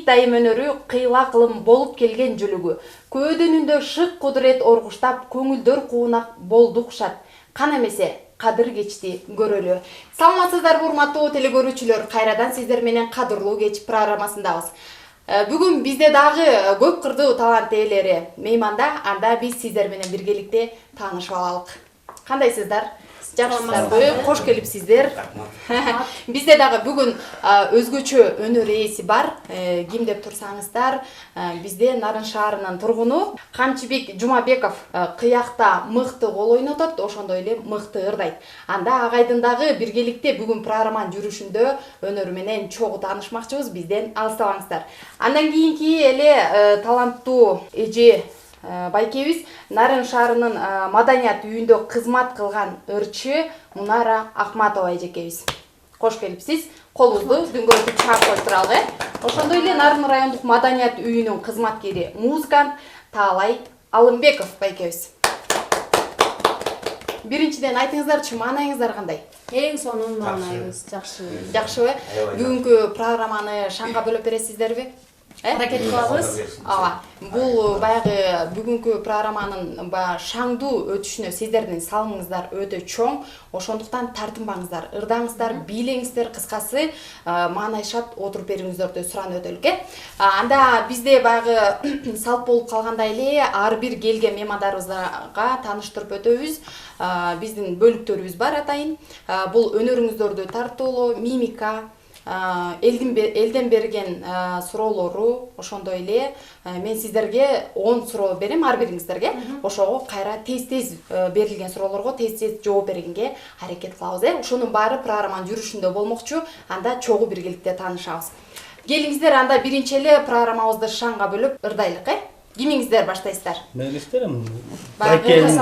дайым өнөрү кыйла кылым болуп келген жүлүгү. Көөдөнүндө шык кудурет оргуштап, көңүлдөр куунак болду кушат. Кан эмесе кадыр кечти көрөлү. Саламатсыздарбы урматтуу телекөрүүчүлөр, кайрадан сиздер менен кадырлуу кеч программасындабыз. Бүгүн бизде дагы көп кырдуу талант ээлери мейманда, анда биз сиздер менен биргеликте таанышып алалык. Кандайсыздар? Жакшысыздарбы? Кош келипсиздер. Бизде дагы бүгүн өзгөчө өнөр ээси бар. Ким деп турсаңыздар, бизде Нарын шаарынын тургуну Камчыбек Жумабеков кыякта мыкты кол ойнотот, ошондой эле мыкты ырдайт. Анда агайдын дагы биргеликте бүгүн программанын жүрүшүндө өнөрү менен чогуу таанышмакчыбыз, бизден алыстабаңыздар. Андан кийинки эле таланттуу эже байкебиз Нарын шаарынын маданият үйүндө кызмат кылган ырчы Мунара Акматова эжекебиз. Кош келипсиз. Колубузду дүңгөртүп чаап коюп туралы. Ошондой эле Нарын райондук маданият үйүнүн кызматкери, музыкант Таалай Алымбеков байкебиз. Биринчиден айтыңыздарчы, маанайыңыздар кандай? Эң сонун маанайыбыз жакшы. Жакшыбы? Бүгүнкү программаны шаңга бөлүп бересиздерби? Аракет кылабыз. Ооба. Бул баягы бүгүнкү программанын шаңдуу өтүшүнө сиздердин салымыңыздар өтө чоң. Ошондуктан тартынбаңыздар, ырдаңыздар, бийлеңиздер, кыскасы маанайшат отуруп бериңиздерди суранып өтөлүк. Анда бизде баягы салт болуп калгандай эле ар бир келген меймандарыбызга тааныштырып өтөбүз. Биздин бөлүктөрүбүз бар атайын. Бул өнөрүңүздөрдү тартуулоо, мимика, элден берген суроолору, ошондой эле мен сиздерге 10 суроо берем ар бириңиздерге. Ошого кайра тез-тез берилген суроолорго тез-тез жооп бергенге аракет кылабыз. Ошонун баары программанын жүрүшүндө болмокчу. Анда чогуу биргеликте таанышабыз. Келиңиздер, анда биринчи эле программабызды шаңга бөлүп ырдайлык. Кимиңиздер баштайсыздар? Мен истерим. Байкебиз.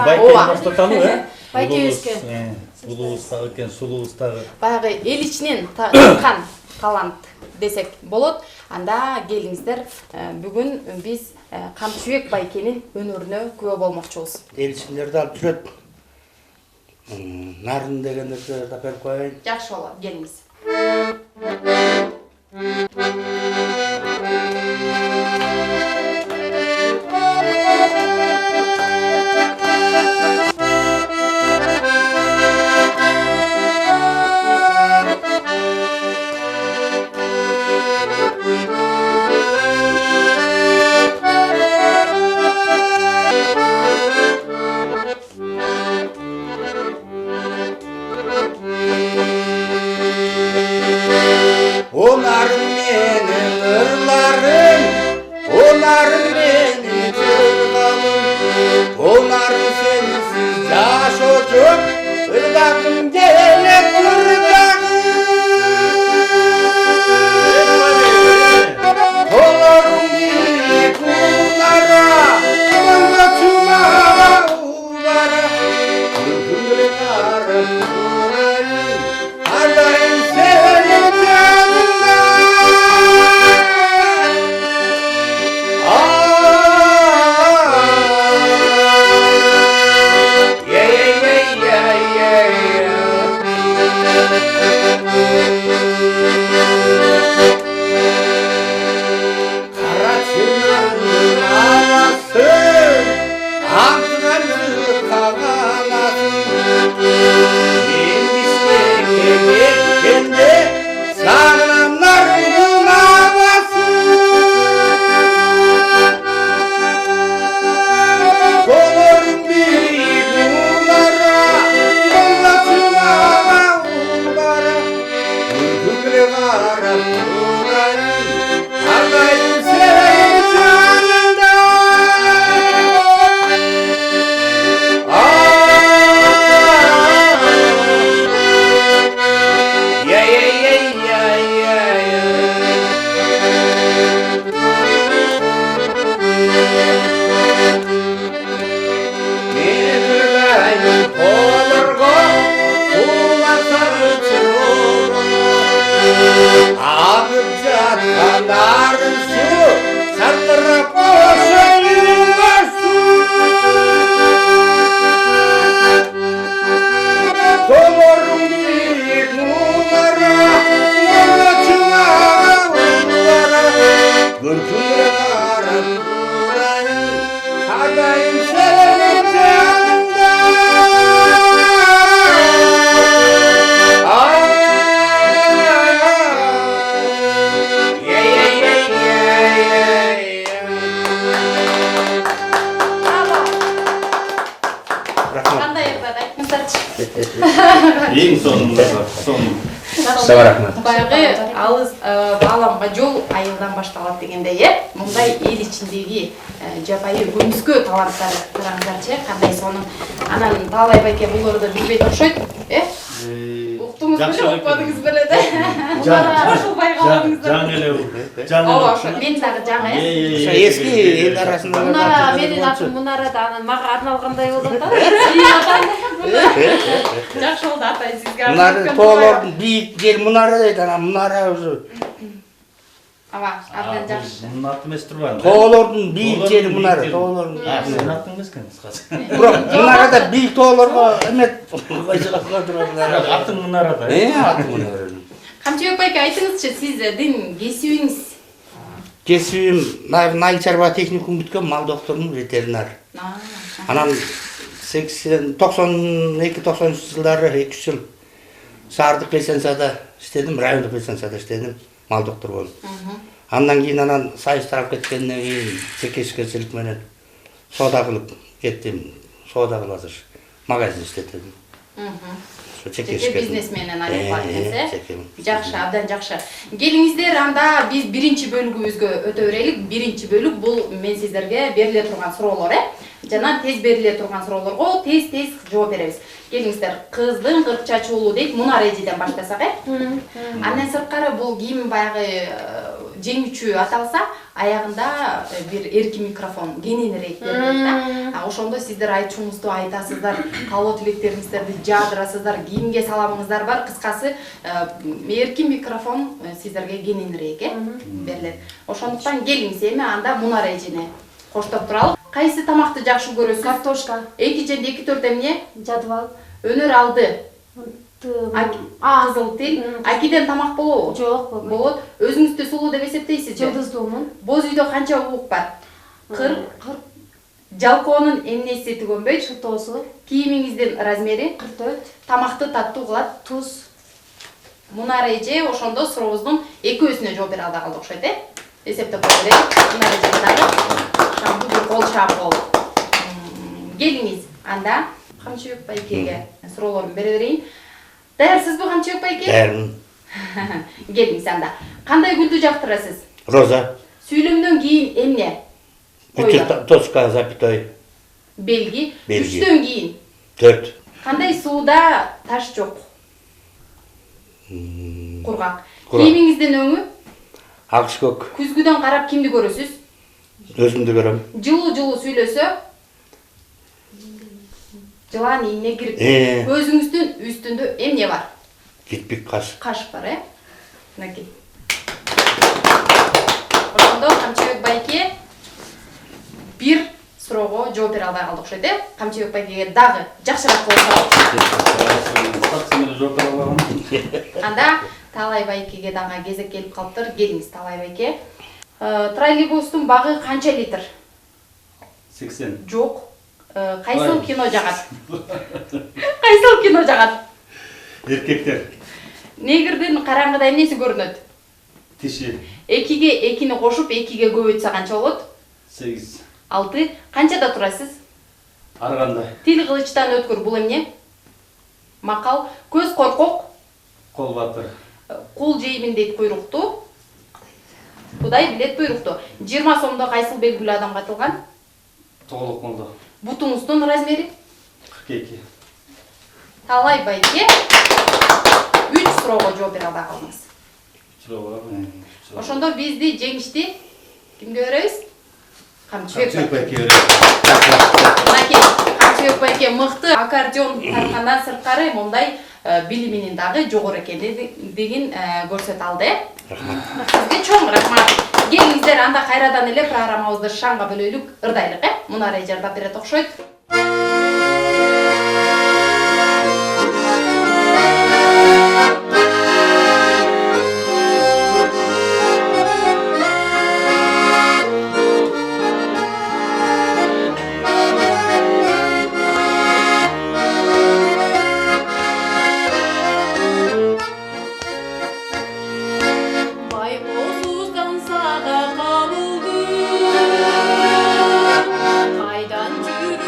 Байкебизге. Улуустагы экен, сулуустагы. Баягы эл ичинен чыккан талант десек болот. Анда келиңиздер, бүгүн биз Камчыбек байкенин өнөрүнө күбө болмокчубуз. Эл ичиндерди алып жүрөт. Нарын дегендерди да берип коеюн. Жакшы болот, келиңиз. рахмат. Кандай ырдады айтыңыздарчы. Ең соңында соңында. Сага рахмат. Баягы алыс бааламга жол айылдан башталат дегендей, мындай эл ичиндеги жапайы көмүскө таланттарды караңыздарчы, кандай сонун. Анан Таалай байке бул ордо билбейт окшойт, уктуңуз беле, укпадыңыз беле да. Кошулбай калдыңыздар. Жаң эле Ооба, ошо мен дагы жаңы. Эски эл арасында. Мунара менин атым Мунара да анан мага арналгандай болуп атат. Жакшы болду атай сизге. Мунара тоолордун бийик жери мунара дейт, анан мунара уже. Ава, абдан жакшы. Мунун аты эмес турбайбы? Тоолордун бийик жери мунара, тоолордун. Сенин атың эмес экен кыскасы. Бирок мунарада бийик тоолорго эмет койсока турат. Атың Мунарада. Аты мунара. Камчыбек байке айтыңызчы, сиздин кесибиңиз? Кесибим Найыл чарба техникум бүткөн, мал докторумун, ветеринар. Анан 92-93 жылдары 2 жыл шаардык пенсияда иштедим, райондук пенсияда иштедим, мал доктор болуп. Андан кийин анан сайыс тарап кеткенден кийин чекешкерчилик менен соода кылып кеттим. Соода кылып азыр магазин иштетем. Чеке бизнесменен айырылып кетсең. Жакшы, абдан жакшы. Келиңиздер, анда биз биринчи бөлүгүбүзгө өтө берелик. Биринчи бөлүк бул мен сиздерге бериле турган суроолор, жана тез бериле турган суроолорго тез жооп беребиз. Келиңиздер, кыздын кырк чачуулу дейт, Мунар эжиден баштасак, Андан сырткары бул кийим баягы жеңүүчү аталса, аягында бир эрки микрофон кененирээк берилет да. Ошондо сиздер айтчуңузду айтасыздар, каалоо тилектериңиздерди жаадырасыздар, кийимге саламыңыздар бар. Кыскасы, эрки микрофон сиздерге кененирээк берилет. Ошондуктан келиңиз эми анда Мунар эжине коштоп туралы. Кайсы тамакты жакшы көрөсүз? Картошка, 2/4 эмне? жадвал, Өнөр алды. Кызыл тил. Акиден тамак болобу? жок болбойт. Болот. Өзүңүздү сулуу деп эсептейсизби? Жылдыздуумун. Боз үйдө канча улук бар? 40. Жалкоонун эмнеси түгөнбөйт? Шытоосу, Кийимиңиздин размери? 44, Тамакты таттуу кылат? туз. Мунар эже ошондо сурообуздун экөөсүнө жооп бере алды окшойт, эсептеп коюп берейик. Мунар эже дагы шампу бир кол шапол. Келиңиз, анда Камчыбек байкеге суроолорун бере берейин. Даярсызбы Камчыбек байке? Даярмын. Келиңиз анда. Кандай гүлдү жактырасыз? Роза. Сүйлөмдөн кийин эмне? Бүтүн тоска, запятой. Белги. Белги. 3төн кийин 4. кандай сууда таш жок? Кургак. Кургак. Кийимиңиздин өңү? Акш көк. Күзгүдөн карап кимди көрөсүз? Өзүмдү көрөм. Жылуу сүйлөсө? Жылан ийине кирип. Көзүңүздүн үстүндө эмне бар? Китпик каш. Кашык бар, Мынакей. Ошондо Камчыбек байке бир суроого жооп бере албай калды окшойт, Камчыбек байкеге дагы жакшыраак болсо. Анда Таалай байкеге дагы кезек келип калыптыр. Келиңиз Таалай байке. Троллейбустун багы канча литр? 80. Жок. Кайсыл кино жагат? Кайсыл кино жагат? Эркектер. Негирдин караңгыда эмнеси көрүнөт? Тиши. 2-ге 2-ни кошуп 2-ге көбөйтсө канча болот? 8. 6. Канчада турасыз? Ар кандай? Тил кылычтан өткөр бул эмне? Макал. Көз коркок. Кол батыр. Кул жеймин дейт куйрукту. Кудай билет буйрукту. 20 сомдо кайсыл белгилүү адам катылган? Тоолук молдо. Бутуңуздун размери? 42. Таалай байке 3 суроого жооп бере албай калдыңыз. Ошондо бизди жеңишти кимге беребиз? Камчыбек байке. Мынакей, Камчыбек байке мыкты аккордеон тарткандан сырткары мындай билиминин дагы жогору экендигин көрсөтө алды. Сизге чоң рахмат. Келиңиздер, анда кайрадан эле программабызды шаңга бөлөйлүк, ырдайлык, Мунар эже ырдап берет окшойт. Кайдан жүрүп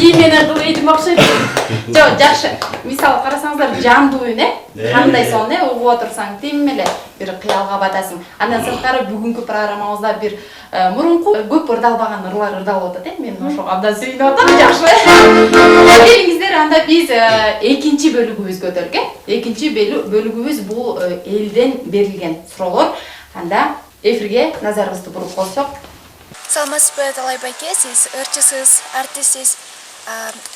кийим менен кылбайдым окшойт. Жок, жакшы. Мисалы карасаңыздар жандуу үн, кандай сонун, угуп отурсаң тим эле бир кыялга батасың. Андан сырткары бүгүнкү программабызда бир мурунку көп ырдалбаган ырлар ырдалып атат, мен ошого абдан сүйүнүп атам, жакшы. Келиңиздер, анда биз экинчи бөлүгүбүзгө өтөлүк, Экинчи бөлүгүбүз бул элден берилген суроолор. Анда эфирге назарыбызды буруп койсок. Саламатсызбы, Талай байке, сиз ырчысыз, артистсиз.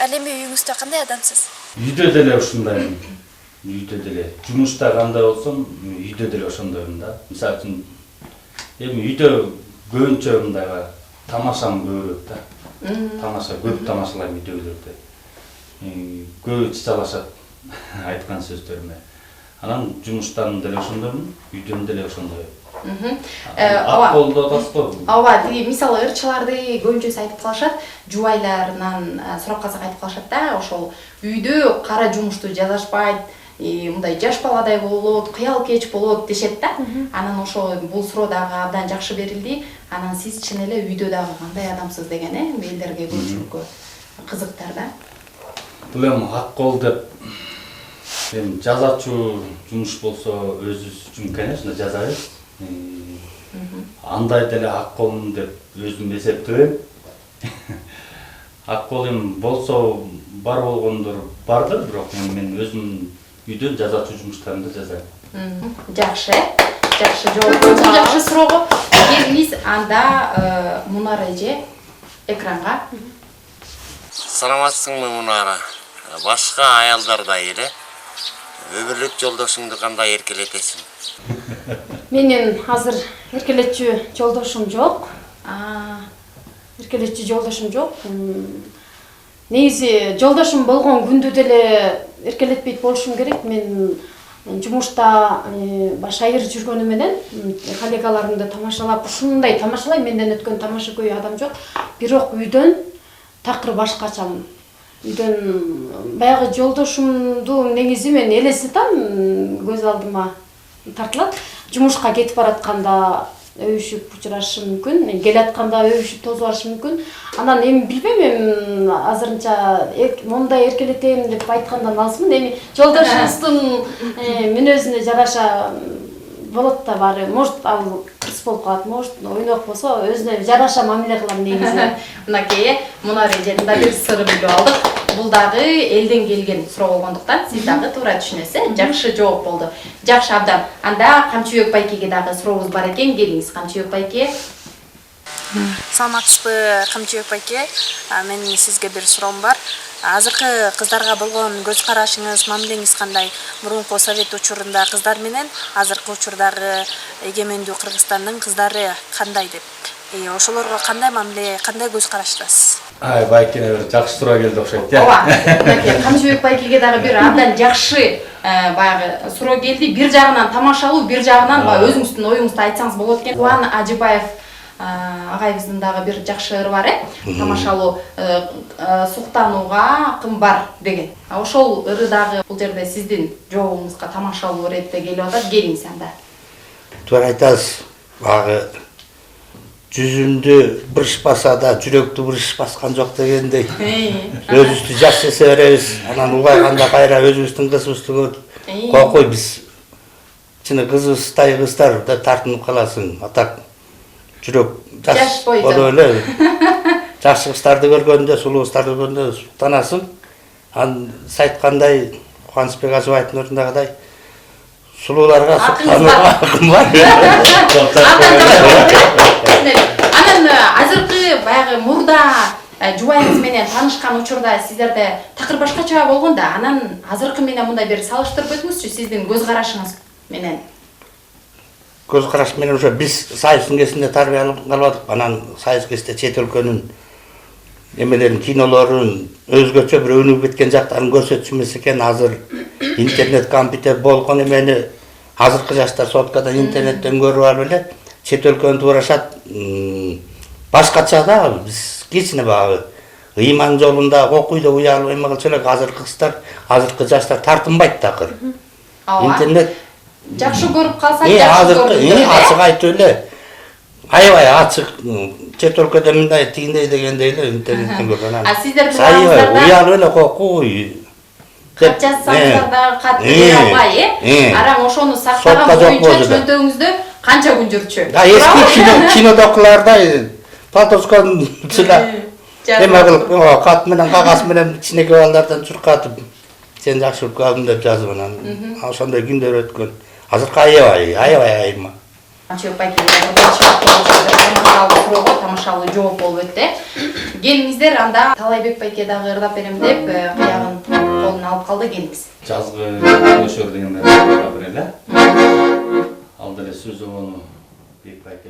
Ал эми үйүңүздө кандай адамсыз? Үйдө деле ушундаймын. Үйдө деле. Жумушта кандай болсом, үйдө деле ошондоймун да. Мисалы үчүн эми үйдө көбүнчө мындайга тамашам көбүрөөк да. Тамаша көп тамашалайм үйдөгүлөрдү. Көбү чычалашат айткан сөздөрүмө. Анан жумуштан деле ошондоймун, үйдөн деле ошондой. Ак колдо атасызбы? Ооба, тиги мисалы ырчыларды көбүнчөсү айтып калышат, жубайларынан сурап калсак айтып калышат да, ошол үйдө кара жумушту жазышпайт, мындай жаш баладай болот, кыял кеч болот дешет да. Анан ошо бул суроо дагы абдан жакшы берилди. Анан сиз чын эле үйдө дагы кандай адамсыз деген элдерге көпчүлүккө кызыктар да. Бул эми ак кол деп эми жазачу жумуш болсо өзүбүз үчүн, конечно, жазабыз. Андай деле ак колмун деп өзүм эсептебейм. Ак кол эми болсо бар болгондор бардыр, бирок мен өзүм үйдө жазачу жумуштарымды жазайм. Жакшы, жакшы жооп, жакшы суроого. Келиңиз, анда Мунара эже экранга. Саламатсыңбы, Мунара? Башка аялдардай эле өмүрлүк жолдошуңду кандай эркелетесиң? Менин азыр эркелетчү жолдошум жок. Эркелетчү жолдошум жок. Негизи жолдошум болгон күндө деле эркелетпейт болушум керек. Мен жумушта баш айыр жүргөнү менен коллегаларымды тамашалап, ушундай тамашалайм, менден өткөн тамаша көй адам жок. Бирок үйдөн такыр башкачамын. Үйдөн баягы жолдошумду негизи мен элестетем, көз алдыма тартылат. Жумушка кетип баратканда өбүшүп учурашышы мүмкүн, келатканда өбүшүп тозуп барышы мүмкүн. Анан эми билбейм, азырынча мондай эркелетем деп айткандан алысмын. Эми жолдошубуздун мүнөзүнө жараша болот да баары. Может, ал кырс болуп калат, может, ойнок болсо өзүнө жараша мамиле кылам негизи. Мынакей, Мунара эженин да бир сырын билип алдык. Бул дагы элден келген суроо болгондуктан сиз дагы туура түшүнөсүз. Жакшы жооп болду. Жакшы, абдан. Анда Камчыбек байкеге дагы сурообуз бар экен. Келиңиз, Камчыбек байке. Саламатсызбы, Камчыбек байке. Менин сизге бир суроом бар. Азыркы кыздарга болгон көз карашыңыз, мамилеңиз кандай? Мурунку совет учурунда кыздар менен азыркы учурдагы эгемендүү Кыргызстандын кыздары кандай деп? Ошолорго кандай мамиле, кандай көз караштасыз? Байкене бир жакшы суроо келди окшойт, Ооба, мынакей Камчыбек байкеге дагы бир абдан жакшы баягы суроо келди. Бир жагынан тамашалуу, бир жагынан өзүңүздүн оюңузду айтсаңыз болот экен. Кубан Ажыбаев агайыбыздын дагы бир жакшы ыры бар, тамашалуу суктанууга акым бар деген. Ошол ыры дагы бул жерде сиздин жообуңузга тамашалуу иретте келип атат. Келиңиз анда. Туура айтасыз. Багы жүзүндү бырышпаса да жүрөктү бырыш баскан жок дегендей. Өзүбүздү жаш эсе беребиз. Анан улгайганда кайра өзүбүздүн кызыбызды көрүп, кокой биз чыны кызыбыздай кыздар деп тартынып каласың. Атак жүрөк жаш болуп эле. Жакшы кыздарды көргөндө, сулуу кыздарды көргөндө суктанасың. Анан сайткандай Кубанычбек Ажыбаевдин орундагыдай сулууларга суктанууга акым бар. Анан азыркы баягы мурда жубайыңыз менен таанышкан учурда сиздерде такыр башкача болгон да. Анан азыркы менен мындай бир салыштырып өтүңүзчү, сиздин көз карашыңыз менен. Көз караш менен ошо биз Сайыстын кезинде тарбияланып калдык. Анан Сайыс кезде чет өлкөнүн эмелерин, кинолорун, өзгөчө бир өнүгүп кеткен жактарын көрсөтчүмүз экен. Азыр интернет, компьютер болгон эмени азыркы жаштар соткадан интернеттен көрүп алып эле чет өлкөнү туурашат. Башкача да биз кичине багы ыйман жолунда окуйда уялып эме кылчу элек. Азыркы кыздар, азыркы жаштар тартынбайт такыр. Интернет жакшы көрүп калса, жакшы көрүп ачык айтып эле аябай ачык чет өлкөдө мындай тигиндей дегендей эле интернеттен көргөн. А сиздер аябай тургаңыздарда уял эле кокуй. кат жазсаңыздар да кат бере албай, араң ошону сактаган Сотко жок боюнча болду да. чөнтөгүңүздө канча күн жүрчү? Эски кинодокулардай палтоскон чыла. Эме кылып, кат менен кагаз менен кичинекей балдардан чуркатып, сен жакшы өлкө алдым деп жазып анан ошондой күндөр өткөн. Азыркы аябай айырма. Чөп тамашалуу жооп болуп өттү. Келиңиздер, анда Талайбек байке дагы ырдап берем деп кыягын колуна алып калды, келиңиз. Жазгы көшөр дегенде ырдап берели. Ал деле сөзү мону Бек байке.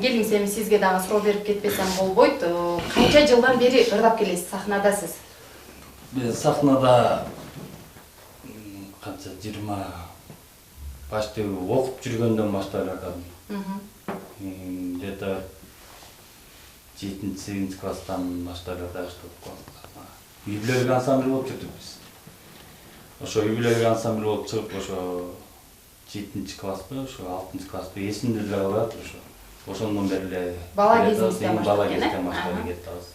Келиңиз, эми сизге дагы суроо берип кетпесем болбойт. Канча жылдан бери ырдап келесиз, сахнадасыз? Мен сахнада канча 20 почти окуп жүргөндөн баштап элакадым. Где-то 7-8 класстан баштап элакадым. Юбилейный ансамбль болуп жүрдүк биз. Ошо юбилейный ансамбль болуп чыгып, ошо 7 класспы, ошо 6 класспы эсимде деле калат ошо. Ошондон бери эле бала кезиңизден бала баштап кезден баштап кеттебиз.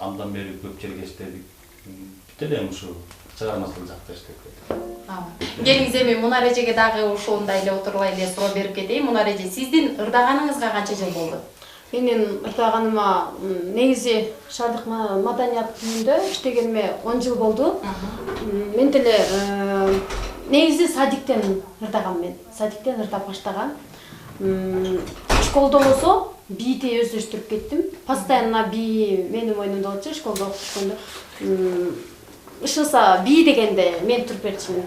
Андан бери көп жерге иштедик. Бүт эле ушу чыгармачылык жакта иштеп кеттик. Келиңиз, эми Мунар эжеге дагы ошондой эле отурлай эле суроо берип кетейин. Мунар эже, сиздин ырдаганыңызга канча жыл болду? Менин ырдаганыма негизи Шаардык маданият үйүндө иштегениме 10 жыл болду. Мен деле негизи садиктен ырдагам мен. Садиктен ырдап баштагам. Школдо болсо бийди өздөштүрүп кеттим. Постоянно бий менин мойнумда болчу, школдо окутушкондо. Ышылса бий дегенде мен туруп берчимин.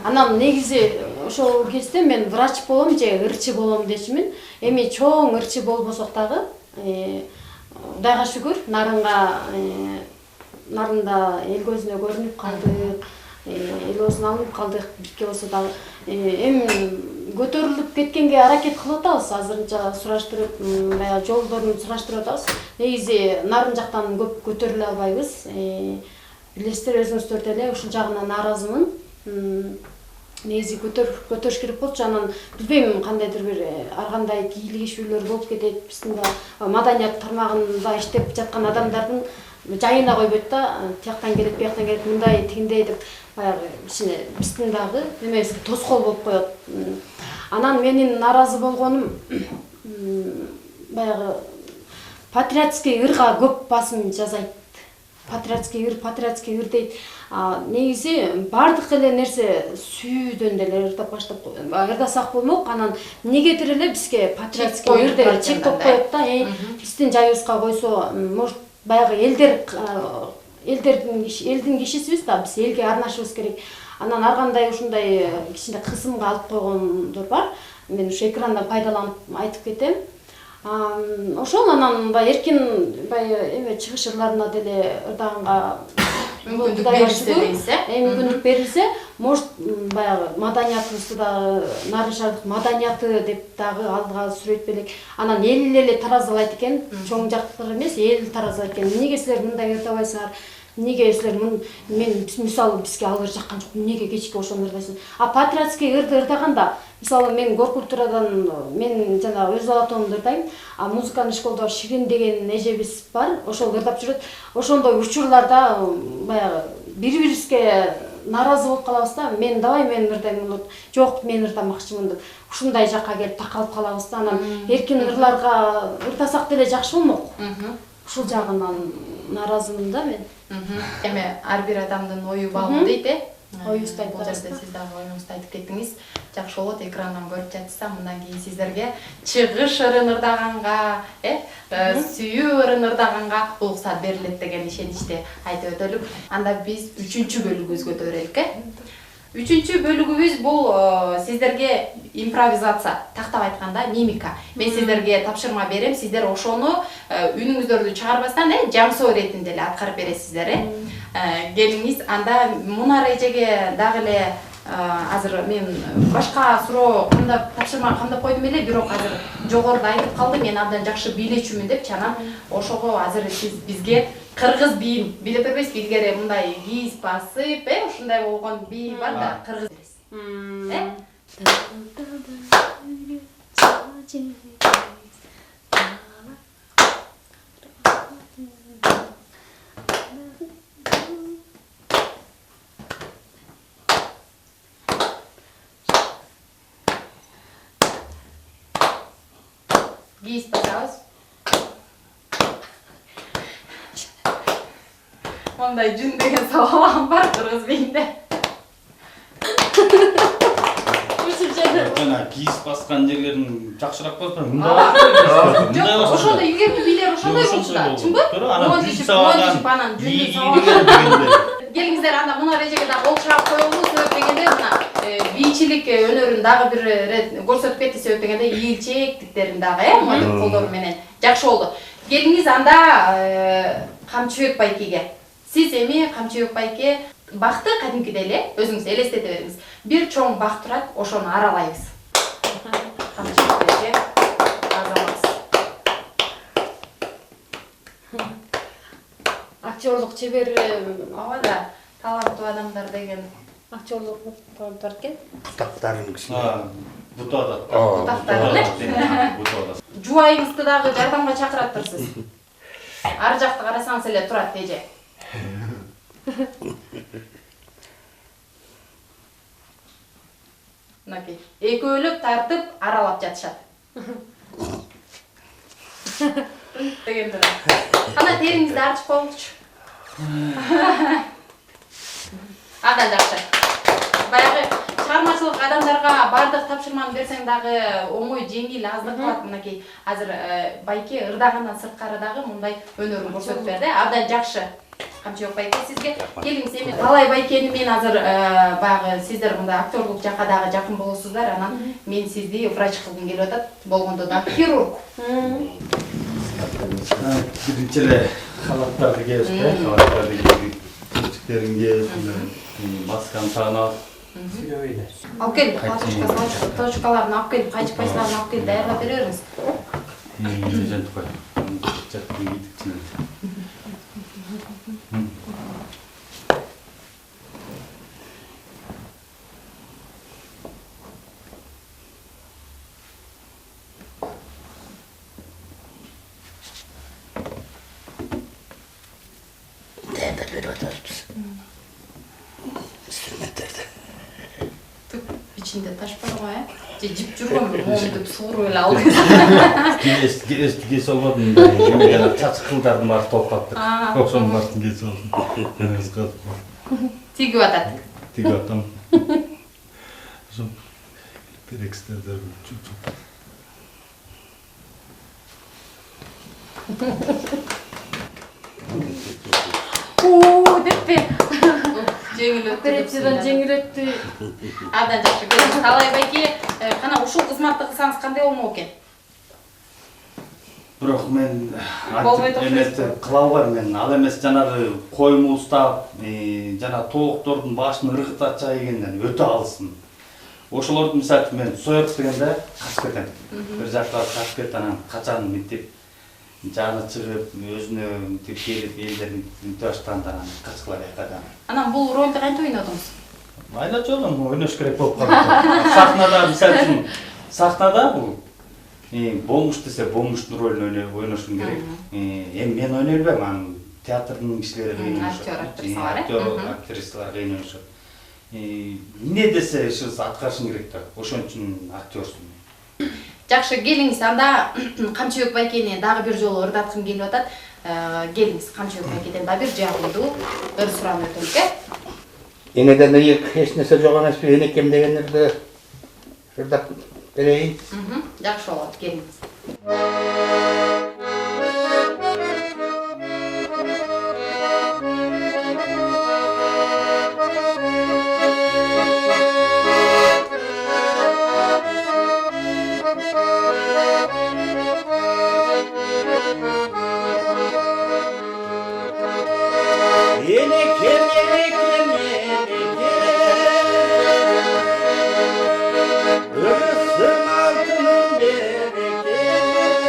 Анан негизи ошол кезде мен врач болом же ырчы болом дечимин. Эми чоң ырчы болбосок дагы, Кудайга шүгүр, нарында эл көзүнө көрүнүп калдык, эл оозуна алынып калдык, бирке болсо дагы. Эми көтөрүлүп кеткенге аракет кылып атабыз, азырынча сураштырып, баягы жолдорун сураштырып атабыз. Негизи нарын жактан көп көтөрүлө албайбыз. Билесиздер, өзүңүздөр деле ушул жагына нааразымын. Негизи көтөрүш керек болчу. Анан билбейм, кандайдыр бир ар кандай кийлик ишүүлөр болуп кетет. Биздин маданият тармагында иштеп жаткан адамдардын жайына койбойт да, тияктан келет, бияктан келет, мындай тигиндей деп баягы кичине биздин дагы немебизге тоскоол болуп коет. Анан менин наразы болгонум баягы патриотский ырга көп басым жасайт. Патриотский ыр дейт. Негизи бардык эле нерсе сүйүүдөн деле ырдап баштап ырдасак болмок. Анан негедир эле бизге патриотский ыр деп чек коюп коет да. Биздин жайыбызга койсо, может баягы элдин кишисибиз да, биз элге арнашыбыз керек. Анан ар кандай ушундай кичине кысымга алып койгондор бар. Мен ушу экрандан пайдаланып айтып кетем. Ошол анан эркин чыгыш ырларына деле ырдаганга мүмкүндүк берилсе, может баягы маданиятыбызды дагы нарын шаардык маданияты деп дагы алдыга сүрөт белек. Анан эл эле таразалайт экен, чоң жактар эмес, эл таразалайт экен. Эмнеге силер мындай ырдабайсыңар? Эмнеге силер мен мисалы бизге ал ыр жаккан жок, эмнеге кечке ошону ырдайсың? Патриотский ырды ырдаганда, мисалы мен Горкультурадан мен жана өз алатоомду ырдайм. Музыканы школдо Ширин деген эжебиз бар, ошол ырдап жүрөт. Ошондой учурларда баягы бири-бирибизге наразы болуп калабыз да. Мен ырдайм болот. Жок, мен ырдамакчымын деп. Ушундай жакка келип такалып калабыз да. Анан эркин ырларга ырдасак деле жакшы болмок. Ушул жагынан наразымын да мен. Эми ар бир адамдын ою багуу дейт, Оюбузду бул жерде сиз дагы оюңузду айтып кеттиңиз. Жакшы болот, экрандан көрүп жатсам, мындан кийин сиздерге чыгыш ырын ырдаганга, сүйүү ырын ырдаганга уруксат берилет деген ишеничте айтып өтөлүк. Анда биз 3-бөлүгүбүзгө төрөлүк. 3-бөлүгүбүз бул сиздерге импровизация, тактап айтканда мимика. Мен сиздерге тапшырма берем, сиздер ошону үнүңүздөрдү чыгарбастан жамсоо иретинде эле аткарып бересиздер. Келиңиз, анда Мунар эжеге дагы эле азыр мен башка суроо тапшырма кандап койдум эле, бирок азыр жогоруда айтып калдым, мен абдан жакшы бийлечүмүн депчи. Анан ошого азыр сиз бизге кыргыз бийин биле бербейсизби? Илгери мындай кийиз басып, ушундай болгон бий бар да, кыргыз кийиз басабыз. Мондай жүн деген сабалам бар кыргыз бийинде. Жана кийиз баскан жерлерин жакшыраак баспа. Жок, ошондо илгерки бийлер ошондой болчу да, чынбы? Анан жүндү сабаган. Келиңиздер, анда Мунар эжеге да кол чаап коелу, себеп дегенде мына бийчилик өнөрүн дагы бир ирет көрсөтүп кетти, себеп дегенде ийилчээктиктерин дагы, мындай колдору менен жакшы болду. Келиңиз анда Камчыбек байкеге. Сиз эми Камчыбек байке бакты кадимкидей эле өзүңүз элестете бериңиз. Бир чоң бак турат, ошону аралайбыз. Камчыбек байке азаматсыз. Актерлук чебер, Ооба да, таланттуу адамдар деген актерлук бар экен. Тактарын кичине. Бутада. Бутада. Жубайыңызды дагы жардамга чакыраттырсыз. Ар жакты карасаңыз эле турат эже. Мынакей, экөөлөп тартып аралап жатышат. Дегендер. Кана териңизди арчып коелучу. Абдан жакшы. Баягы чыгармачылык адамдарга бардык тапшырманы берсең дагы оңой, жеңил, аздык кылат. Мынакей азыр байке ырдагандан сырткары дагы мындай өнөрүн көрсөтүп берди. Абдан жакшы. Камчыбек байке, сизге келиңиз. Эми Талай байкени мен азыр баягы сиздер мындай актерлук жакка дагы жакын болосуздар. Анан мен сизди врач кылгым келип атат. Болгондо да хирург. Биринчи эле халаттарды кийип, халаттарды кийип, кичиктерин кийип, масканы тагып алып келип, точкаларын алып келип, кайчыкпайсыларын алып келип даярдап бере бериңиз. Жентип кой. Жаттын кийдикчине. Берип атабыз. Инструменттерди. Ичинде таш бар го, же жип жүргөн момду сууруп эле алдым. Кести кесе албадым да. Эми жана чачкылдардын баары толуп калыптыр. Ошонун баарын кесип алдым. Тигип атат. Тигип атам. Ошо терекстерде деппи. Жеңил өттү. Операциядан жеңил өттү. Абдан жакшы. Калай байке, кана ушул кызматты кылсаңыз кандай болмок экен? Бирок мен Болбой эмести кыла албайм мен. Ал эмес жанагы коюмду устап, жана тооктордун башын ыргыта чайгенден өтө алсын. Ошолорду мисалы үчүн мен соёк дегенде качып кетем. Бир жакка качып кетип анан качан мынтип жаны чыгып, өзүнө мынтип келип элдерин баштаганда анан качкыла кайдан. Анан бул ролду кантип ойнодуңуз? Айла жолом ойнош керек болуп калды. Сахнада мисалы үчүн сахнада бул бомуш десе бомуштун ролун ойношум керек. Эми мен ойной албайм, анан театрдын кишилери кыйын ойношот. Актер, актрисалар кыйын ойношот. Эмне десе ошо аткарышың керек да. Ошон үчүн актерсуң. Жакшы, келиңиз. Анда Камчыбек байкени дагы бир жолу ырдаткым келип атат. Келиңиз, Камчыбек байкеден дагы бир жагымдуу ыр сурап өтөлүк, Энеден ыйык эч нерсе жок эмеспи, энекем дегендерди ырдап берейин. Жакшы болот, келиңиз. Enekем, enekem, enekem, ırısın altının berekem.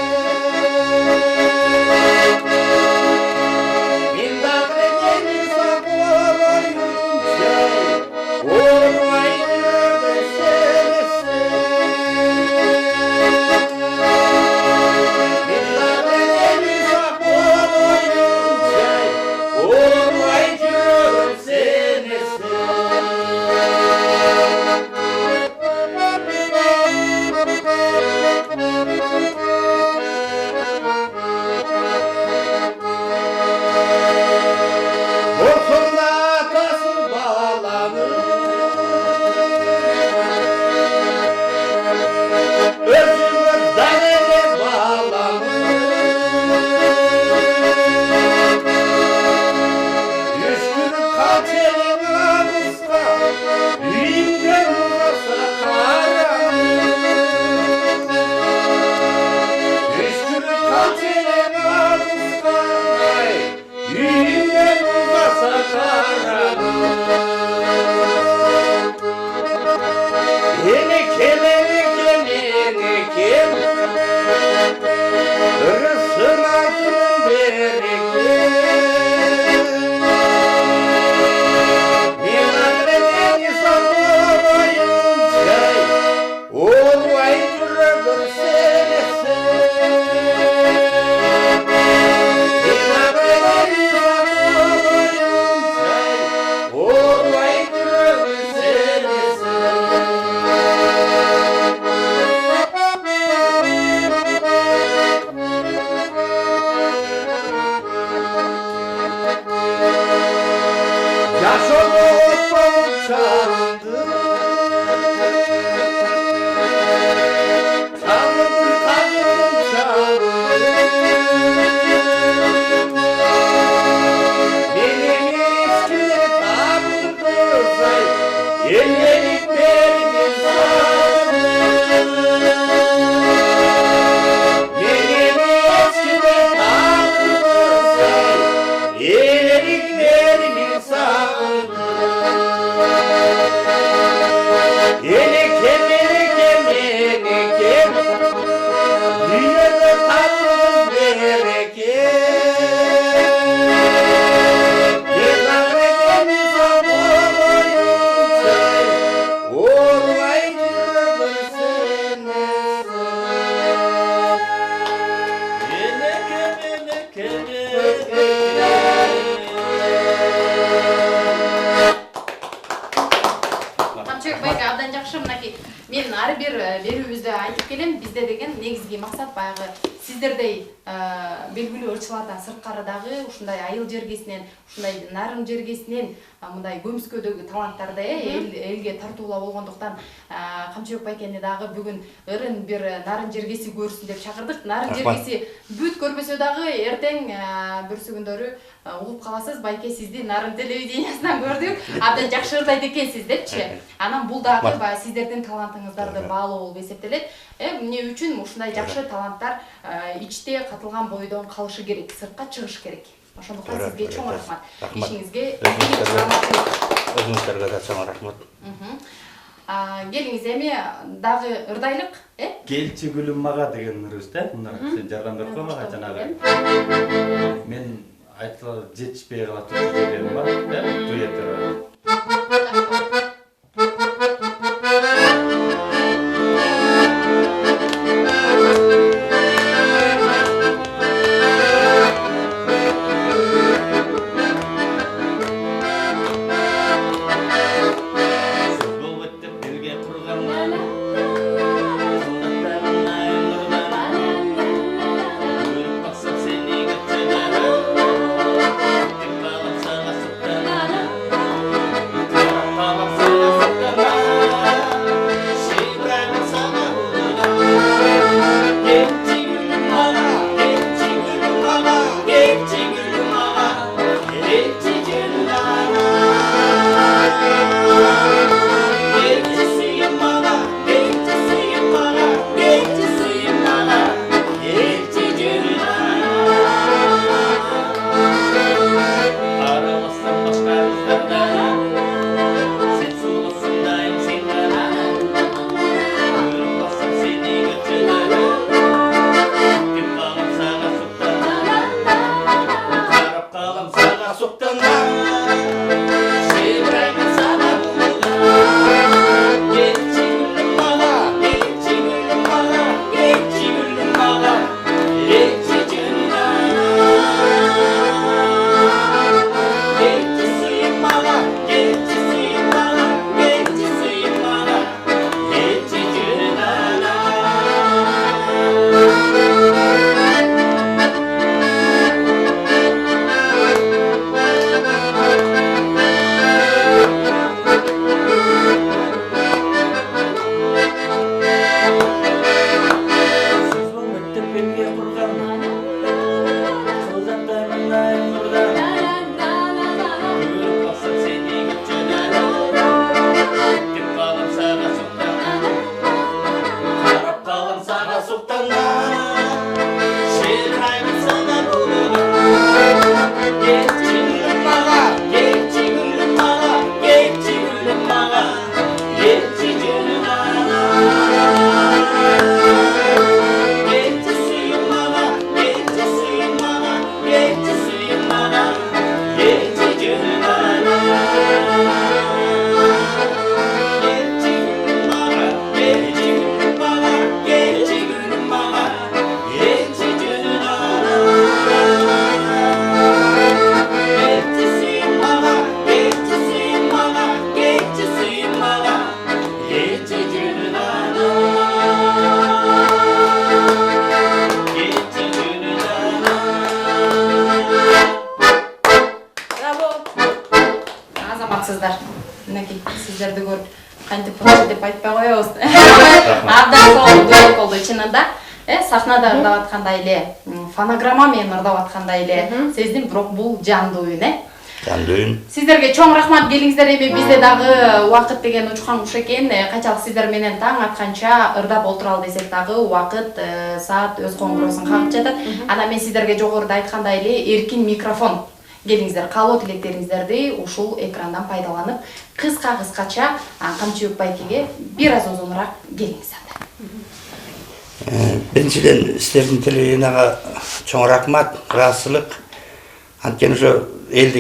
сизге максат баягы сиздердей белгилүү ырчылардан сырткары дагы ушундай айыл жергесинен, ушундай нарын жергесинен мындай көмүскөдөгү таланттарды элге тартуулап болгондуктан Камчыбек байкени дагы бүгүн ырын бир нарын жергеси көрсүн деп чакырдык. Нарын жергеси бүт көрбөсө дагы эртең бүрсү күндөрү угуп каласыз. Байке сизди нарын телевидениясынан көрдүк. Абдан жакшы ырдайт экенсиз депчи. Анан бул дагы баягы сиздердин талантыңыздарды баалоо болуп эсептелет. Эмне үчүн ушундай жакшы таланттар ичте катылган бойдон калышы керек, сыртка чыгыш керек. Ошондуктан сизге чоң рахмат. Ишиңизге өзүңүздөргө да чоң рахмат. Келиңиз эми дагы ырдайлык, Келчи гүлүм мага деген ырыбыз да. Мына сен жардам берип койгонга жанагы. Мен айтылар жетишпей калат жерлерим бар, дуэттер. Сиздерди көрүп кантип болчу деп айтпай коебуз. Абдан сонун дуэт болду чынында. Сахнада ырдап аткандай эле, фонограмма менен ырдап аткандай эле сездим, бирок бул жандуу үн, Жандуу үн. Сиздерге чоң рахмат, келиңиздер. Эми бизде дагы убакыт деген учкан куш экен. Качалык сиздер менен таң атканча ырдап отуралы десек дагы убакыт, саат өз коңгуроосун кагып жатат. Анан мен сиздерге жогоруда айткандай эле эркин микрофон. Келиңиздер, каалоо тилектериңиздерди ушул экрандан пайдаланып, кыска-кыскача Камчыбек байкеге бир аз узунураак келиңиздер. Биринчиден сиздердин телевиденияга чоң рахмат, ыраазычылык. Анткени ошо эл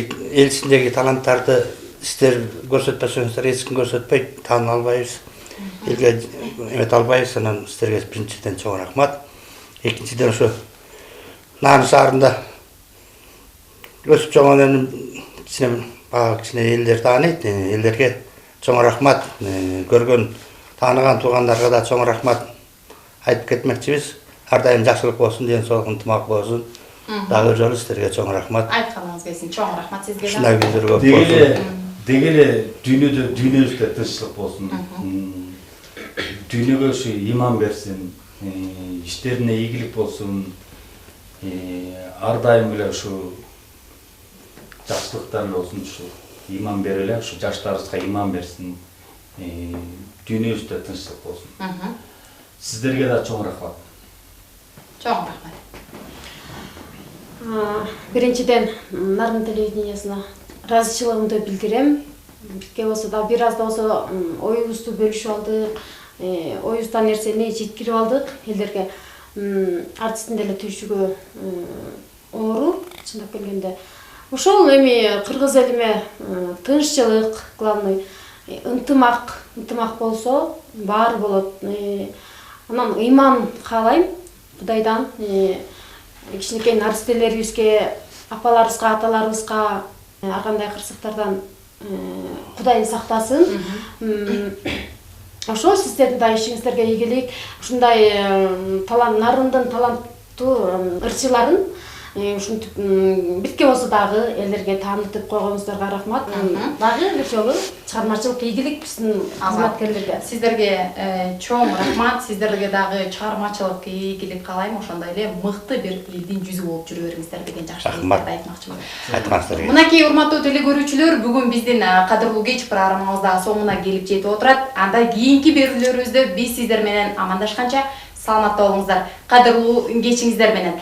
ичиндеги таланттарды сиздер көрсөтпөсөңүздөр эч ким көрсөтпөйт, тааныла албайбыз. Элге эмете албайбыз, анан сиздерге биринчиден чоң рахмат. Экинчиден ошо Нарын шаарында өсүп чоңгон кичине элдер тааныйт, элдерге чоң рахмат. Көргөн, тааныган туугандарга да чоң рахмат айтып кетмекчибиз. ар дайым жакшылык болсун, ден соолук, ынтымак болсун. Дагы жолу сиздерге чоң рахмат. Айтканыңыз келсин. Чоң рахмат сизге. Ушундай күндөр көп болсун. Дегеле дүйнөбүздө тынчтык болсун. Дүйнөгө ушу иман берсин, иштерине ийгилик болсун. Ар дайым эле ушу жакшылыктар болсун, ушу иман бере эле, ушу жаштарыбызга иман берсин. Дүйнөбүздө тынчтык болсун. Сиздерге да чоң рахмат. Чоң рахмат. Биринчиден Нарын телевидениясына ыраазычылыгымды билдирем. Бизге болсо да бир аз да болсо оюбузду бөлүшүп алдык, оюбуздан нерсени жеткирип алдык элдерге. Артисттин деле түйшүгү оору, чындап келгенде. Ошол эми кыргыз элиме тынччылык, главный ынтымак болсо баары болот. Анан ыйман каалайм Кудайдан, кичинекей наристелерибизге, апаларыбызга, аталарыбызга ар кандай кырсыктардан Кудай сактасын. Ошол сиздердин да ишиңиздерге ийгилик. Ушундай Нарындын таланттуу ырчыларын ушинтип битке болсо дагы элдерге таанытып койгонуңуздарга рахмат. Дагы бир жолу чыгармачылык ийгилик биздин кызматкерлерге. Сиздерге чоң рахмат. Сиздерге дагы чыгармачылык ийгилик каалайм. Ошондой эле мыкты бир элдин жүзү болуп жүрө бериңиздер деген жакшы сөздөрдү айтмакчымын. Айтмаңыздар. Мынакей урматтуу теле көрүүчүлөр, бүгүн биздин кадырлуу кеч программабыздагы соңуна келип жетип отурат. Анда кийинки берүүлөрүбүздө биз сиздер менен амандашканча саламатта болуңуздар. Кадырлуу кечиңиздер менен.